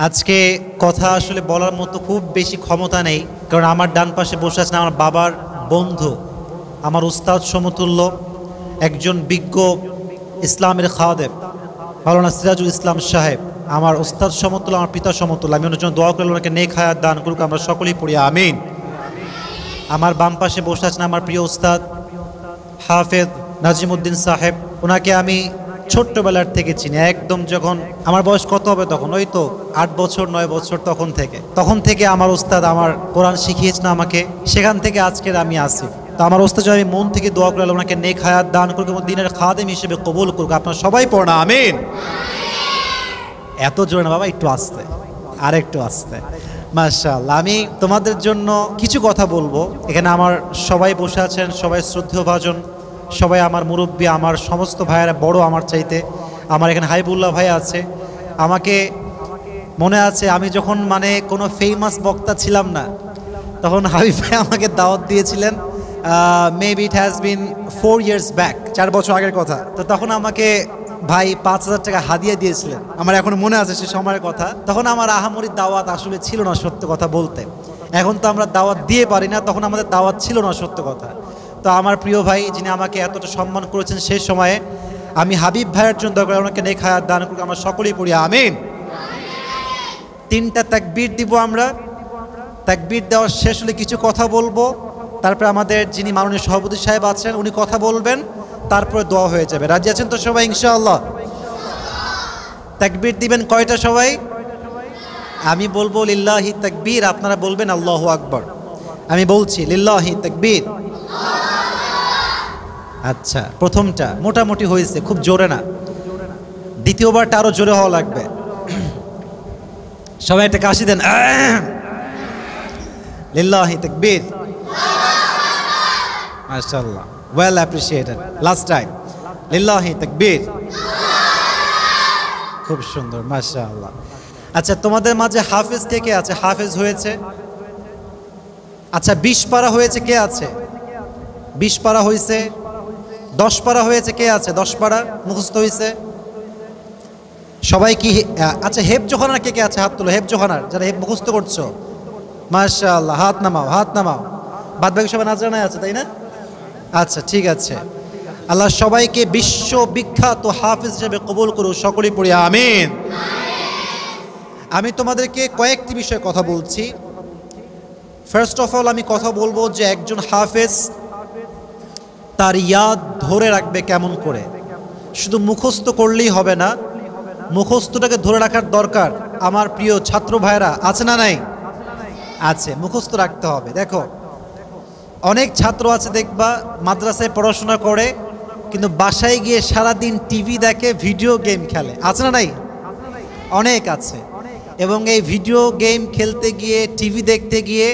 আজকে কথা আসলে বলার মতো খুব বেশি ক্ষমতা নেই, কারণ আমার ডান পাশে বসে আছেন আমার বাবার বন্ধু, আমার উস্তাদ সমতুল্য একজন বিজ্ঞ ইসলামের খাদেম মাওলানা সিরাজুল ইসলাম সাহেব, আমার উস্তাদ সমতুল্য, আমার পিতা সমতুল্য। আমি ওনার জন্য দোয়া করলে ওনাকে নেক হায়াত দান করুক, আমরা সকলেই পড়ি আমিন। আমার বাম পাশে বসে আছেন আমার প্রিয় উস্তাদ হাফেজ নাজিমউদ্দিন সাহেব। ওনাকে আমি ছোট্টবেলার থেকে চিনি, একদম যখন আমার বয়স কত হবে তখন ওই তো 8 বছর 9 বছর, তখন থেকে আমার উস্তাদ আমার কোরআন শিখিয়েছেন আমাকে, সেখান থেকে আজকের আমি আসি। তো আমার উস্তাদ আমি মন থেকে দোয়া করলাম ওনাকে নেক হায়াত দান করুক এবং দিনের খাদেম হিসেবে কবুল করুক। আপনারা সবাই পড়না আমিন। এত জোরে না বাবা, একটু আস্তে, আর একটু আস্তে। মাশাআল্লাহ। আমি তোমাদের জন্য কিছু কথা বলবো। এখানে আমার সবাই বসে আছেন, সবাই শ্রদ্ধেয় ভাজন, সবাই আমার মুরব্বী, আমার সমস্ত ভাইয়েরা বড় আমার চাইতে। আমার এখানে হাইবুল্লাহ ভাই আছে। আমাকে মনে আছে আমি যখন কোনো ফেমাস বক্তা ছিলাম না, তখন হাবিব ভাই আমাকে দাওয়াত দিয়েছিলেন। Maybe it has been 4 years back, 4 বছর আগের কথা। তো তখন আমাকে ভাই 5,000 টাকা হাদিয়া দিয়েছিলেন, আমার এখন মনে আছে সে সময়ের কথা। তখন আমার আহামরি দাওয়াত আসলে ছিল না, সত্য কথা বলতে। এখন তো আমরা দাওয়াত দিয়ে পারি না, তখন আমাদের দাওয়াত ছিল না, সত্য কথা। তো আমার প্রিয় ভাই যিনি আমাকে এতটা সম্মান করেছেন সেই সময়ে, আমি হাবিব ভাইয়ের জন্য দরকার ওনাকে নেক হায়াত দান করুক, আমরা সকলেই পড়ি আমিন। 3টা তাকবীর দিব আমরা। তাকবীর দেওয়ার শেষ হলে কিছু কথা বলবো, তারপরে আমাদের যিনি মাননীয় সভাপতি সাহেব আছেন উনি কথা বলবেন, তারপরে দোয়া হয়ে যাবে। রাজি আছেন তো সবাই ইনশাআল্লাহ? তাকবীর দিবেন কয়টা সবাই? আমি বলবো লিল্লাহি তাকবীর, আপনারা বলবেন আল্লাহু আকবার। আমি বলছি লিল্লাহি তাকবীর। আচ্ছা, প্রথমটা মোটামুটি হয়েছে, খুব জোরে না। দ্বিতীয়বারটা আরো জোরে হওয়া লাগবে। সবাই একটা কাশি দেন। লিল্লাহি তাকবীর। মাশাআল্লাহ, ওয়েল অ্যাপ্রিশিয়েটেড। লাস্ট টাইম লিল্লাহি তাকবীর। খুব সুন্দর, মাশাআল্লাহ। আচ্ছা, তোমাদের মাঝে হাফেজ কে আছে? হাফেজ হয়েছে? আচ্ছা, 20 পারা হয়েছে কে আছে? 20 পারা হয়েছে? 10 পারা হয়েছে কে আছে? 10 পারা মুখস্থ হয়েছে সবাই কি? আচ্ছা, হেফ জোখানার কে আছে? হাত তুলো। হেফ জোখানার যারা হেফ মুখস্থ করছো, মাশাআল্লাহ, হাত নামাও, হাত নামাও। বাদ বাকি সবাই নাজরানায় আছে, তাই না? আচ্ছা, ঠিক আছে। আল্লাহ সবাইকে বিশ্ববিখ্যাত হাফেজ হিসেবে কবুল করুক, সকলেই পড়ি আমিন। আমি তোমাদেরকে কয়েকটি বিষয়ে কথা বলছি। ফার্স্ট অফ অল আমি কথা বলবো যে একজন হাফেজ তার ইয়াদ ধরে রাখবে কেমন করে। শুধু মুখস্থ করলেই হবে না, মুখস্থটাকে ধরে রাখার দরকার। আমার প্রিয় ছাত্র ভাইরা আছে না নাই? আছে, মুখস্থ রাখতে হবে। দেখো, অনেক ছাত্র আছে দেখবা মাদ্রাসায় পড়াশোনা করে কিন্তু বাসায় গিয়ে সারাদিন টিভি দেখে, ভিডিও গেম খেলে, আছে না নাই? অনেক আছে। এবং এই ভিডিও গেম খেলতে গিয়ে, টিভি দেখতে গিয়ে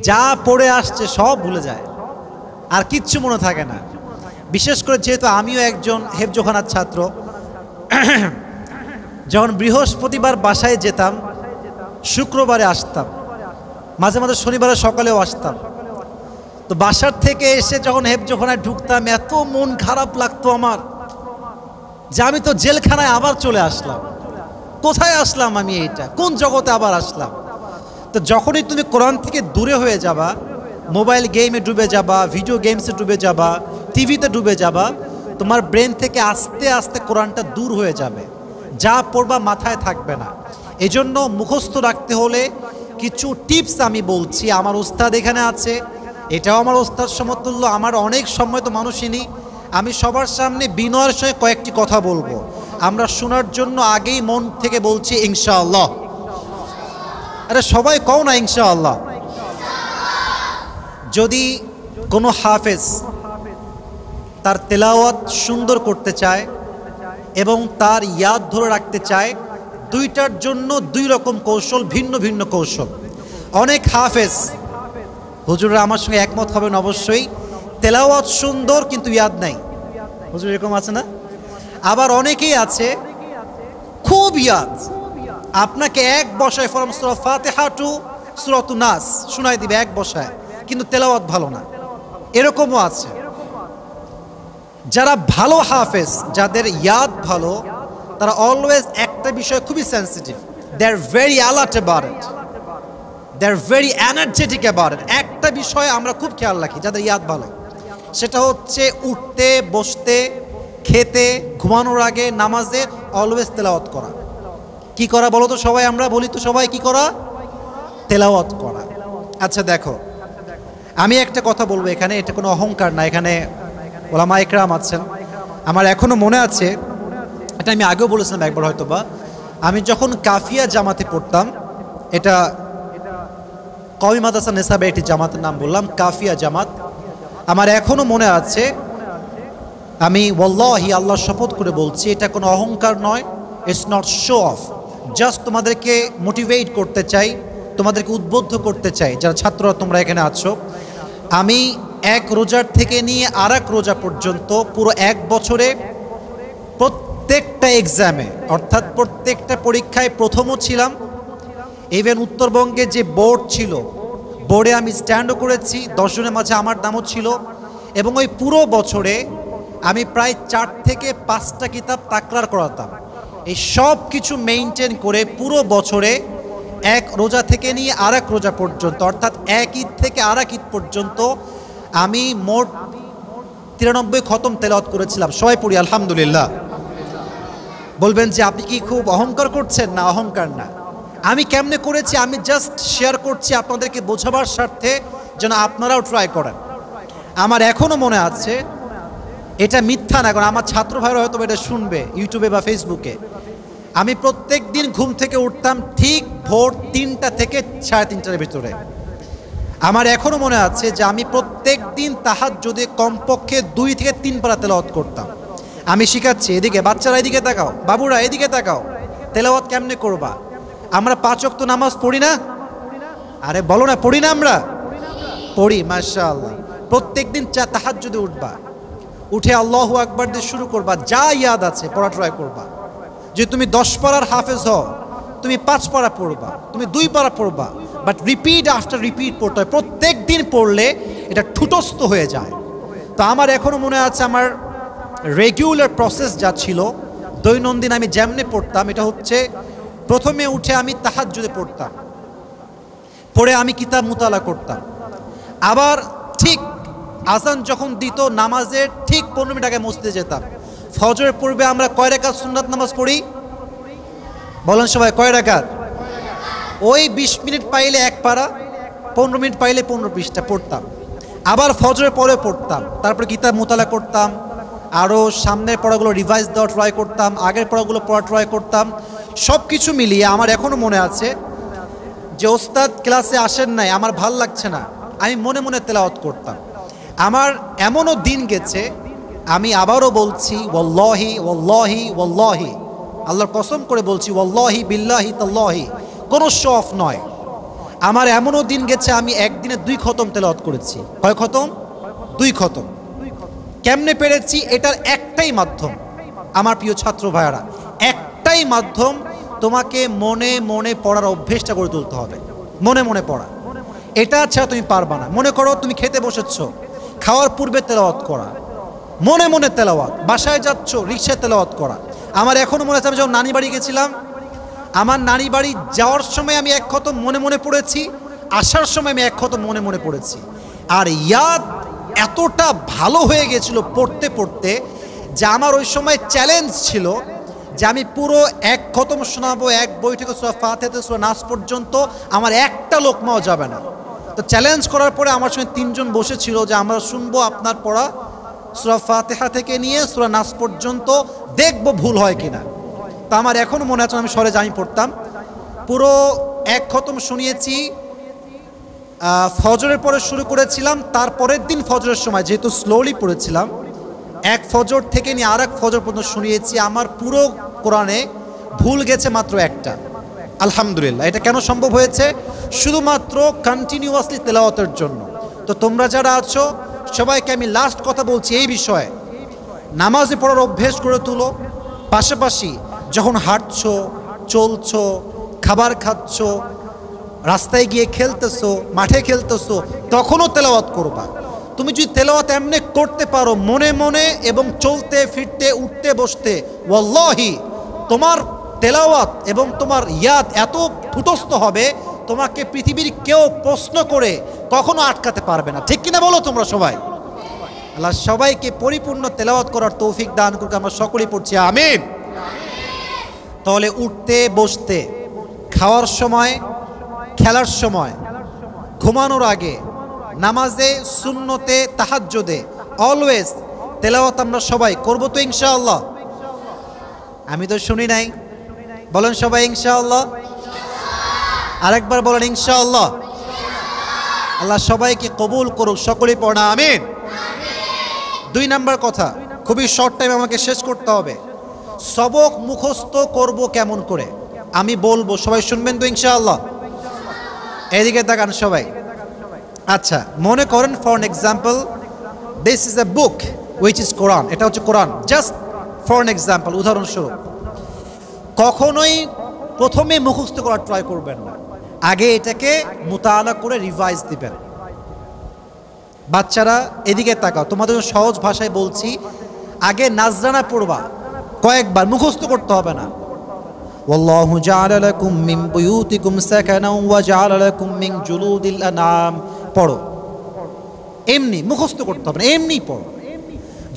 যা পড়ে আসছে সব ভুলে যায়, আর কিচ্ছু মনে থাকে না। বিশেষ করে যেহেতু আমিও একজন হেফজোখানার ছাত্র, যখন বৃহস্পতিবার বাসায় যেতাম, শুক্রবারে আসতাম, মাঝে মাঝে শনিবারে সকালেও আসতাম। তো বাসার থেকে এসে যখন হেফজোখানায় ঢুকতাম, এত মন খারাপ লাগতো আমার যে আমি তো জেলখানায় আবার চলে আসলাম। কোথায় আসলাম আমি? এইটা কোন জগতে আবার আসলাম? তো যখনই তুমি কোরআন থেকে দূরে হয়ে যাবা, মোবাইল গেমে ডুবে যাবা, ভিডিও গেমসে ডুবে যাবা, টিভিতে ডুবে যাবা, তোমার ব্রেন থেকে আস্তে আস্তে কোরআনটা দূর হয়ে যাবে, যা পড়বা মাথায় থাকবে না। এজন্য মুখস্থ রাখতে হলে কিছু টিপস আমি বলছি। আমার উস্তাদ এখানে আছে, এটাও আমার উস্তাদ সমতুল্য। আমার অনেক সময় তো মানুষইনি, আমি সবার সামনে বিনয়ের সঙ্গে কয়েকটি কথা বলবো, আমরা শোনার জন্য আগেই মন থেকে বলছি ইনশাআল্লাহ। আরে সবাই কও না ইনশাআল্লাহ। যদি কোনো হাফেজ তার তেলাওয়াত সুন্দর করতে চায় এবং তার ইয়াদ ধরে রাখতে চায়, দুইটার জন্য 2 রকম কৌশল, ভিন্ন ভিন্ন কৌশল। অনেক হাফেজ, হুজুররা আমার সঙ্গে একমত হবেন অবশ্যই, তেলাওয়াত সুন্দর কিন্তু ইয়াদ নাই। হুজুর এরকম আছে না? আবার অনেকেই আছে খুব ইয়াদ, আপনাকে এক বসায় ফরম সূরা ফাতিহা টু সূরাতুন নাস শোনাই দিবে এক বসায়, কিন্তু তেলাওয়াত ভালো না। এরকমও আছে। যারা ভালো হাফেজ, যাদের ইয়াদ ভালো, তারা অলওয়েজ একটা বিষয় খুবই sensitive, they are very alert about it, they are very energetic about it. একটা বিষয়ে আমরা খুব খেয়াল রাখি যাদের ইয়াদ ভালো, সেটা হচ্ছে উঠতে, বসতে, খেতে, ঘুমানোর আগে, নামাজে অলওয়েজ তেলাওয়াত করা। কি করা বলো তো সবাই, আমরা বলি তো সবাই কি করা? তেলাওয়াত করা। আচ্ছা দেখো, আমি একটা কথা বলবো এখানে, এটা কোনো অহংকার না, এখানে ওলামা ইকরাম আছেন। আমার এখনো মনে আছে, এটা আমি আগেও বলেছিলাম একবার হয়তো বা, আমি যখন কাফিয়া জামাতে পড়তাম, এটা কওমি মাদ্রাসা নেসাবে একটি জামাতের নাম বললাম, কাফিয়া জামাত। আমার এখনো মনে আছে, আমি ওয়াল্লাহি আল্লাহর শপথ করে বলছি, এটা কোনো অহংকার নয়, it's not show off, just তোমাদেরকে মোটিভেট করতে চাই, তোমাদেরকে উদ্বুদ্ধ করতে চাই যারা ছাত্ররা তোমরা এখানে আছো। আমি এক রোজার থেকে নিয়ে আর এক রোজা পর্যন্ত পুরো এক বছরে প্রত্যেকটা এক্সামে, অর্থাৎ প্রত্যেকটা পরীক্ষায় প্রথমও ছিলাম। ইভেন উত্তরবঙ্গে যে বোর্ড ছিল, বোর্ডে আমি স্ট্যান্ডও করেছি, 10 জনের মাঝে আমার নামও ছিল। এবং ওই পুরো বছরে আমি প্রায় 4 থেকে 5টা কিতাব তাকরার করাতাম। এই সব কিছু মেইনটেন করে পুরো বছরে এক রোজা থেকে নিয়ে আর এক রোজা পর্যন্ত, অর্থাৎ এক ঈদ থেকে আর এক ঈদ পর্যন্ত আমি মোট 93 খতম তেলাওয়াত করেছিলাম। সবাই পড়ি আলহামদুলিল্লাহ। বলবেন যে আপনি কি খুব অহংকার করছেন? না, অহংকার না। আমি কেমনে করেছি আমি জাস্ট শেয়ার করছি আপনাদেরকে বোঝাবার স্বার্থে, যেন আপনারাও ট্রাই করেন। আমার এখনও মনে আছে, এটা মিথ্যা না, কারণ আমার ছাত্র ভাইরা হয়তো এটা শুনবে ইউটিউবে বা ফেসবুকে। আমি প্রত্যেক দিন ঘুম থেকে উঠতাম ঠিক ভোর 3টা থেকে 3:30টার ভিতরে। আমার এখনও মনে আছে যে আমি প্রত্যেক দিন তাহাজ্জুদে কমপক্ষে 2 থেকে 3 পারা তেলাওয়াত করতাম। আমি শিখাচ্ছি, এদিকে বাচ্চারা এদিকে তাকাও, বাবুরা এদিকে তাকাও, তেলাওয়াত কেমনে করবা। আমরা 5 ওয়াক্ত নামাজ পড়ি না? আরে বলো না, পড়ি না? আমরা পড়ি মাশাআল্লাহ। প্রত্যেক দিন তাহাজ্জুদে উঠবা, উঠে আল্লাহু আকবার দিয়ে শুরু করবা, যা ইয়াদ আছে পড়া ট্রাই করবা। যে তুমি 10 পারার হাফেজ হও, তুমি 5 পারা পড়বা, তুমি 2 পারা পড়বা, বাট রিপিট আফটার রিপিট পড়তে হয়। প্রত্যেক দিন পড়লে এটা ঠুটস্থ হয়ে যায়। তো আমার এখনও মনে আছে, আমার রেগুলার প্রসেস যা ছিল, দৈনন্দিন আমি যেমনে পড়তাম, এটা হচ্ছে প্রথমে উঠে আমি তাহাজ্জুদে পড়তাম, পড়ে আমি কিতাব মুতালা করতাম। আবার ঠিক আজান যখন দিত, নামাজের ঠিক 15 মিনিট আগে মসজিদে যেতাম। ফজরের পূর্বে আমরা কয় রাকাত সুন্নাত নামাজ পড়ি? বলেন সবাই, কয় রাকাত? ওই 20 মিনিট পাইলে 1 পারা, 15 মিনিট পাইলে 15 পৃষ্ঠা পড়তাম। আবার ফজরের পরে পড়তাম, তারপরে কিতাব মুতালা করতাম, আরও সামনের পড়াগুলো রিভাইজ দেওয়া ট্রাই করতাম, আগের পড়াগুলো পড়া ট্রাই করতাম। সব কিছু মিলিয়ে আমার এখনও মনে আছে যে ওস্তাদ ক্লাসে আসেন নাই, আমার ভাল লাগছে না, আমি মনে মনে তেলাওয়াত করতাম। আমার এমনও দিন গেছে, আমি আবারও বলছি, ওয়াল্লাহি ওয়াল্লাহি ওয়াল্লাহি, আল্লাহর কসম করে বলছি, ওয়াল্লাহি বিল্লাহি তাল্লাহি, কোনো শো অফ নয়। আমার এমনও দিন গেছে আমি একদিনে 2 খতম তেলাওয়াত করেছি। কয় খতম? 2 খতম। কেমনে পেরেছি? এটার একটাই মাধ্যম, আমার প্রিয় ছাত্র ভাইয়ারা, একটাই মাধ্যম, তোমাকে মনে মনে পড়ার অভ্যেসটা গড়ে তুলতে হবে। মনে মনে পড়া, এটা ছাড়া তুমি পারবা না। মনে করো তুমি খেতে বসেছো, খাওয়ার পূর্বে তেলাওয়াত করা, মনে মনে তেলাওয়াত। বাসায় যাচ্ছ, রিক্সায় তেলাওয়াত করা। আমার এখনও মনে আছে, আমি যখন নানি বাড়ি গেছিলাম, আমার নানি বাড়ি যাওয়ার সময় আমি 1 খতম মনে মনে পড়েছি, আসার সময় আমি 1 খতম মনে মনে পড়েছি। আর ইয়াদ এতটা ভালো হয়ে গেছিল পড়তে পড়তে, যে আমার ওই সময় চ্যালেঞ্জ ছিল যে আমি পুরো 1 খতম শোনাবো, এক বই থেকে সূরা ফাতিহা থেকে সূরা নাস পর্যন্ত, আমার একটা লোকমাও যাবে না। তো চ্যালেঞ্জ করার পরে আমার সঙ্গে 3 জন বসেছিল যে আমরা শুনবো আপনার পড়া সূরা ফাতিহা থেকে নিয়ে সূরা নাস পর্যন্ত, দেখবো ভুল হয় কিনা। তো আমার এখনও মনে আছে, আমি সরে জামি পড়তাম, পুরো 1 খতম শুনিয়েছি। ফজরের পরে শুরু করেছিলাম, তারপরের দিন ফজরের সময় যেহেতু স্লোলি পড়েছিলাম, 1 ফজর থেকে নিয়ে আর 1 ফজর পর্যন্ত শুনিয়েছি। আমার পুরো কোরআনে ভুল গেছে মাত্র 1টা। আলহামদুলিল্লাহ। এটা কেন সম্ভব হয়েছে? শুধুমাত্র কন্টিনিউয়াসলি তেলাওয়াতের জন্য। তো তোমরা যারা আছো সবাইকে আমি লাস্ট কথা বলছি এই বিষয়ে, নামাজে পড়ার অভ্যেস করে তুলো। পাশাপাশি যখন হাঁটছো, চলছো, খাবার খাচ্ছো, রাস্তায় গিয়ে খেলতেছো, মাঠে খেলতেছো, তখনও তেলাওয়াত করবা। তুমি যদি তেলাওয়াত এমনি করতে পারো মনে মনে এবং চলতে ফিরতে উঠতে বসতে, ওয়াল্লাহি তোমার তেলাওয়াত এবং তোমার ইয়াদ এত ফুটস্থ হবে, তোমাকে পৃথিবীর কেউ প্রশ্ন করে কখনো আটকাতে পারবে না। ঠিক কিনা বলো তোমরা সবাই? আল্লাহ সবাইকে পরিপূর্ণ তেলাওয়াত করার তৌফিক দান করুক। আমরা সকলেই পড়ছি আমিন। তাহলে উঠতে বসতে, খাওয়ার সময়, খেলার সময়, ঘুমানোর আগে, নামাজে, সুন্নতে, তাহাজ্জুদে, অলওয়েজ তেলাওয়াত আমরা সবাই করবো তো ইনশাআল্লাহ? আমি তো শুনি নাই, বলেন সবাই ইনশাআল্লাহ। আরেকবার বলেন ইনশাআল্লাহ। আল্লাহ সবাইকে কবুল করুক, সকলেই পড়া আমিন। 2 নাম্বার কথা, খুবই শর্ট টাইম আমাকে শেষ করতে হবে। সবক মুখস্থ করব কেমন করে আমি বলবো, সবাই শুনবেন তো ইনশাআল্লাহ? এদিকে তাকান সবাই। আচ্ছা, মনে করেন for an example this is a book which is কোরআন। এটা হচ্ছে কোরআন, জাস্ট ফর এন এক্সাম্পল, উদাহরণস্বরূপ। কখনোই প্রথমে মুখস্থ করার ট্রাই করবেন না, আগে এটাকে মুতাআলা করে রিভাইজ দিবেন। বাচ্চারা এদিকে তাকাও, তোমাদের সহজ ভাষায় বলছি, আগে নাজরানা পড়বা কয়েকবার, মুখস্থ করতে হবে না। ওয়াল্লাহু জাআলা লাকুম মিন বুয়ুতিকুম সাকানাও ওয়া জাআলা লাকুম মিন জুলুদিল আনআম পড়ো। এমনি মুখস্থ করতে হবে না, এমনি পড়ো।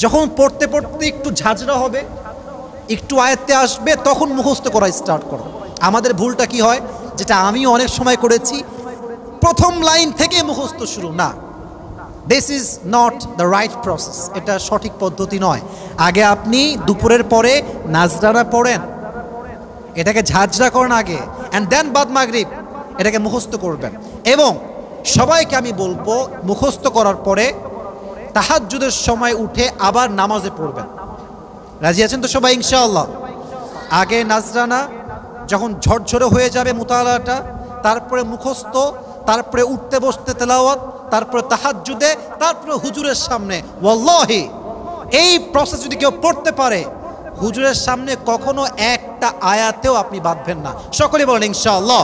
যখন পড়তে পড়তে একটু ঝাঁঝরা হবে, একটু আয়ত্তে আসবে, তখন মুখস্থ করা স্টার্ট করো। আমাদের ভুলটা কি হয়, যেটা আমিও অনেক সময় করেছি, প্রথম লাইন থেকে মুখস্থ শুরু না। This is not the right process, এটা সঠিক পদ্ধতি নয়। আগে আপনি দুপুরের পরে নাজরানা পড়েন, এটাকে ঝাঁঝরা করেন আগে, অ্যান্ড দেন বাদ মাগরিব এটাকে মুখস্থ করবেন। এবং সবাইকে আমি বলবো, মুখস্থ করার পরে তাহাজ্জুদের সময় উঠে আবার নামাজে পড়বেন। রাজি আছেন তো সবাই ইনশাআল্লাহ? আগে নাজরানা, যখন ঝরঝরে হয়ে যাবে মুতাআলাটা, তারপরে মুখস্থ, তারপরে উঠতে বসতে তেলাওয়াত, তারপরে তাহাজ্জুদে, তারপরে হুজুরের সামনে। ওয়াল্লাহি এই প্রসেস যদি কেউ পড়তে পারে, হুজুরের সামনে কখনো একটা আয়াতেও আপনি বাঁধবেন না। সকলে বলেন ইনশাআল্লাহ।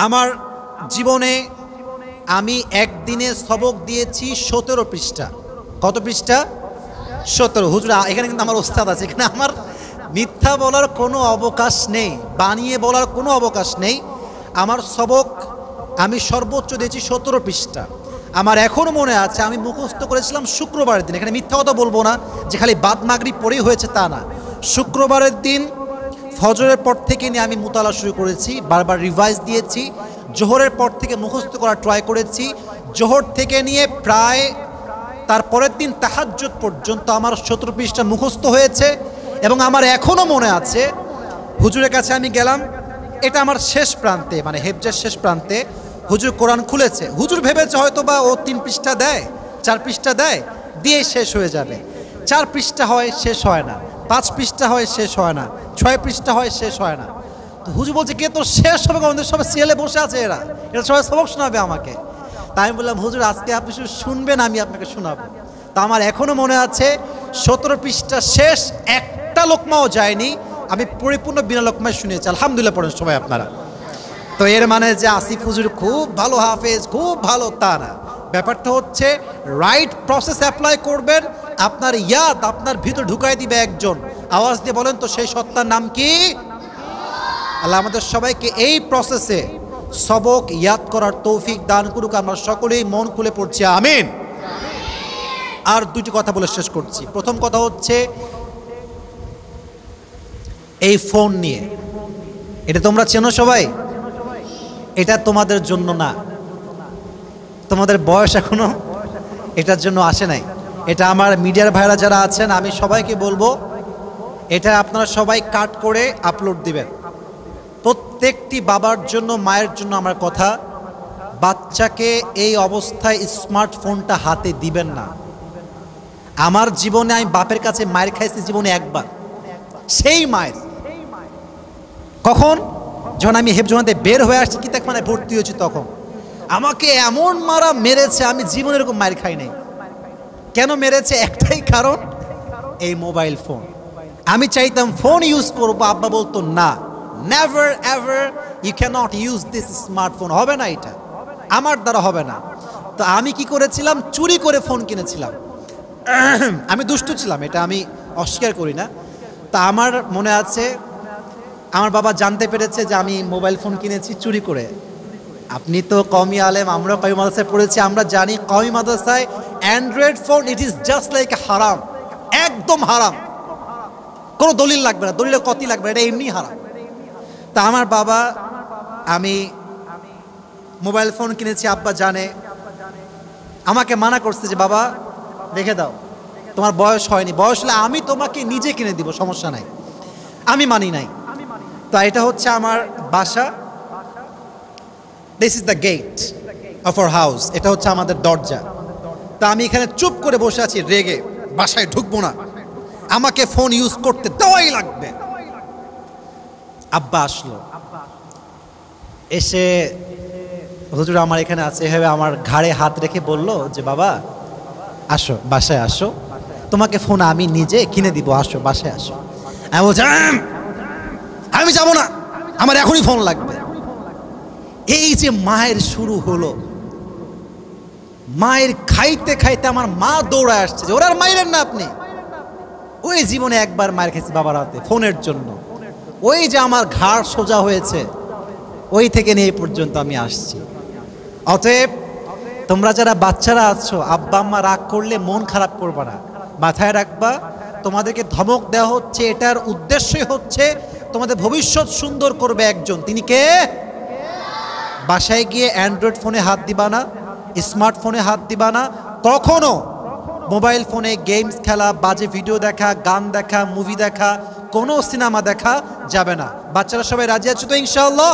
আমার জীবনে আমি একদিনে সবক দিয়েছি 17 পৃষ্ঠা। কত পৃষ্ঠা? 17। হুজুর এখানে কিন্তু আমার ওস্তাদ আছে, এখানে আমার মিথ্যা বলার কোনো অবকাশ নেই, বানিয়ে বলার কোনো অবকাশ নেই। আমার সবক আমি সর্বোচ্চ দিয়েছি 17 পৃষ্ঠা। আমার এখনও মনে আছে, আমি মুখস্থ করেছিলাম শুক্রবারের দিন। এখানে মিথ্যা কথা বলবো না যে খালি বাদ মাগরিব পড়েই হয়েছে, তা না। শুক্রবারের দিন ফজরের পর থেকে নিয়ে আমি মুতালা শুরু করেছি, বারবার রিভাইজ দিয়েছি। জোহরের পর থেকে মুখস্থ করার ট্রাই করেছি। জোহর থেকে নিয়ে প্রায় তারপরের দিন তাহাজ্জুদ পর্যন্ত আমার 17 পৃষ্ঠা মুখস্থ হয়েছে। এবং আমার এখনও মনে আছে, হুজুরের কাছে আমি গেলাম, এটা আমার শেষ প্রান্তে, মানে হেফজের শেষ প্রান্তে। হুজুর কোরআন খুলেছে, হুজুর ভেবেছে হয়তো বা ও 3 পৃষ্ঠা দেয়, 4 পৃষ্ঠা দেয়, দিয়ে শেষ হয়ে যাবে। 4 পৃষ্ঠা হয়, শেষ হয় না। 5 পৃষ্ঠা হয়, শেষ হয় না। 6 পৃষ্ঠা হয়, শেষ হয় না। তো হুজুর বলছে, কে তো শেষ হবে, আমাদের সবাই সিরিয়ালে বসে আছে, এরা সবাই সবক শোনাবে আমাকে। তাই আমি বললাম, হুজুর আজকে আপনি শুধু শুনবেন, আমি আপনাকে শোনাবো। তা আমার এখনও মনে আছে, 17 পৃষ্ঠা শেষ, একটা লোকমাও যায়নি, আমি পরিপূর্ণ বিনা লোকমায় শুনিয়েছি। আলহামদুলিল্লাহ পড়েন সবাই আপনারা। তো এর মানে যে আসিফ হুজুর খুব ভালো হাফেজ, খুব ভালো, তা না। ব্যাপারটা হচ্ছে রাইট প্রসেস অ্যাপ্লাই করবেন, আপনার ইয়াদ আপনার ভিতর ঢুকাই দিবে একজন। আওয়াজ দিয়ে বলেন তো, সেই সত্তার নাম কি? আল্লাহ আমাদের সবাইকে এই প্রসেসে সবক ইয়াদ করার তৌফিক দান করুক। আমরা সকলেই মন খুলে পড়ছি আমিন। আর 2টি কথা বলে শেষ করছি। প্রথম কথা হচ্ছে, এই ফোন নিয়ে, এটা তোমরা চেনো সবাই, এটা তোমাদের জন্য না, তোমাদের বয়স এখনো এটার জন্য আসে নাই। এটা আমার মিডিয়ার ভাইরা যারা আছেন, আমি সবাইকে বলবো, এটা আপনারা সবাই কাট করে আপলোড দিবেন। প্রত্যেকটি বাবার জন্য, মায়ের জন্য আমার কথা, বাচ্চাকে এই অবস্থায় স্মার্টফোনটা হাতে দিবেন না। আমার জীবনে আমি বাপের কাছে মায়ের খাইছি জীবনে একবার, সেই মায়ের কখন, যখন আমি হেফজোনাতে বের হয়ে আসছি, কিতাব মানে ভর্তি হয়েছি, তখন আমাকে এমন মারা মেরেছে, আমি জীবনে এরকম মায়ের খাই নাই। কেন মেরেছে? একটাই কারণ, এই মোবাইল ফোন। আমি চাইতাম ফোন ইউজ করবো, আব্বা বলতো না, never ever you can't use this smartphone, হবে না, এটা আমার দ্বারা হবে না। তো আমি কি করেছিলাম, চুরি করে ফোন কিনেছিলাম। আমি দুষ্টু ছিলাম, এটা আমি অস্বীকার করি না। তা আমার মনে আছে, আমার বাবা জানতে পেরেছে যে আমি মোবাইল ফোন কিনেছি চুরি করে। আপনি তো কওমি আলেম, আমরা কওমি মাদ্রাসায় পড়েছি, আমরা জানি কওমি মাদ্রাসায় Android phone it is just like হারাম, একদম হারাম, কোনো দলিল লাগবে না, দলিলের কতি লাগবে না, এটা এমনি হারাম। তা আমার বাবা, আমি মোবাইল ফোন কিনেছি আব্বা জানে, আমাকে মানা করছে যে বাবা রেখে দাও, তোমার বয়স হয়নি, বয়স হলে আমি তোমাকে নিজে কিনে দিব, সমস্যা নাই। আমি মানি নাই। তো এটা হচ্ছে আমার বাসা, this is the gate of our house, এটা হচ্ছে আমাদের দরজা। তা আমি এখানে চুপ করে বসে আছি রেগে, বাসায় ঢুকবো না, আমাকে ফোন ইউজ করতে দেওয়াই লাগবে। আব্বা আসলো, এসে হুজুর আমার এখানে আছে, এভাবে আমার ঘাড়ে হাত রেখে বলল যে বাবা আসো, বাসায় আসো, তোমাকে ফোন আমি নিজে কিনে দিব, আসো বাসায় আসো। আমি বলছি আমি যাবো না, আমার এখনই ফোন লাগবে। এই যে মায়ের শুরু হলো, মায়ের খাইতে খাইতে আমার মা দৌড়ায় আসছে যে ওরা আর মাইরেন না আপনি। ওই জীবনে একবার মায়ের খেয়েছি বাবার হাতে ফোনের জন্য, ওই যে আমার ঘাড় সোজা হয়েছে, ওই থেকে নিয়ে এই পর্যন্ত আমি আসছি। অতএব তোমরা যারা বাচ্চারা আছো, আব্বা আম্মা রাগ করলে মন খারাপ করবা না, মাথায় রাখবা তোমাদেরকে ধমক দেওয়া হচ্ছে, এটার উদ্দেশ্যই হচ্ছে তোমাদের ভবিষ্যৎ সুন্দর করবে একজন, তিনি কে? বাসায় গিয়ে অ্যান্ড্রয়েড ফোনে হাত দিবা না, স্মার্টফোনে হাত দিবা না, কখনো মোবাইল ফোনে গেমস খেলা, বাজে ভিডিও দেখা, গান দেখা, মুভি দেখা, কোনো সিনেমা দেখা যাবে না। বাচ্চারা সবাই রাজি আছো তো ইনশাআল্লাহ?